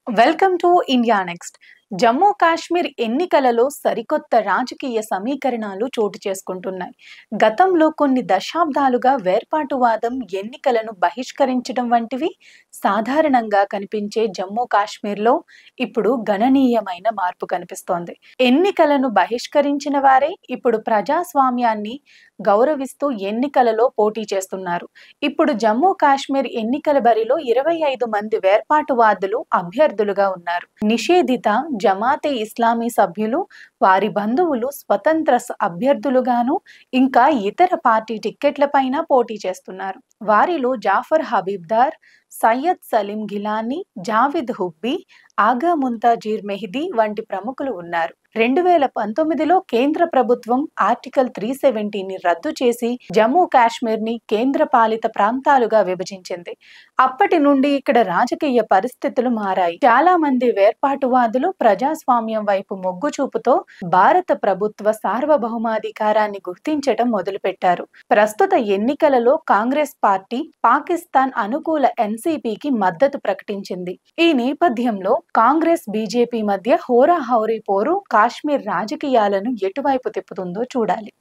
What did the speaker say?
Welcome to India next. Jammu Kashmir ఎన్నికలలో సరికొత్త రాజకీయ సమీకరణాలు చోటు చేసుకుంటున్నాయి. గతంలో కొన్ని దశాబ్దాలుగా వేర్పాటువాదం, ఎన్నికలను బహిష్కరించడం వంటివి సాధారణంగా కనిపించే జమ్మూ కాశ్మీర్లో ఇప్పుడు గణనీయమైన మార్పు కనిపిస్తోంది. ఎన్నికలను బహిష్కరించిన వారే ఇప్పుడు ప్రజాస్వామ్యాన్ని గౌరవిస్తూ ఎన్నికలలో పోటీ చేస్తున్నారు. ఇప్పుడు జమ్మూ కాశ్మీర్ ఎన్నికల బరిలో 25 మంది వేర్పాటువాదులు అభ్యర్థులుగా ఉన్నారు. నిషేధిత జమాతే ఇస్లామీ సభ్యులు, వారి బంధువులు స్వతంత్ర అభ్యర్థులుగాను, ఇంకా ఇతర పార్టీ టిక్కెట్లపైన పోటీ చేస్తున్నారు. వారిలో జాఫర్ హబీబ్దార్, సయ్యద్ సలీం గిలానీ, జావిద్ హుబ్బీ, ఆగా ముంతాజీర్ మెహదీ వంటి ప్రముఖులు ఉన్నారు. 2019లో కేంద్ర ప్రభుత్వం ఆర్టికల్ 370ని రద్దు చేసి జమ్మూ కాశ్మీర్ ని కేంద్ర పాలిత ప్రాంతాలుగా విభజించింది. అప్పటి నుండి ఇక్కడ రాజకీయ పరిస్థితులు మారాయి. చాలా మంది వేర్పాటువాదులు ప్రజాస్వామ్యం వైపు మొగ్గు చూపుతో భారత ప్రభుత్వ సార్వభౌమాధికారాన్ని గుర్తించటం మొదలుపెట్టారు. ప్రస్తుత ఎన్నికలలో కాంగ్రెస్ పార్టీ పాకిస్తాన్ అనుకూల ఎన్సీపీకి మద్దతు ప్రకటించింది. ఈ నేపథ్యంలో కాంగ్రెస్, బీజేపీ మధ్య హోరాహోరీ పోరు కాశ్మీర్ రాజకీయాలను ఎటువైపు తిప్పుతుందో చూడాలి.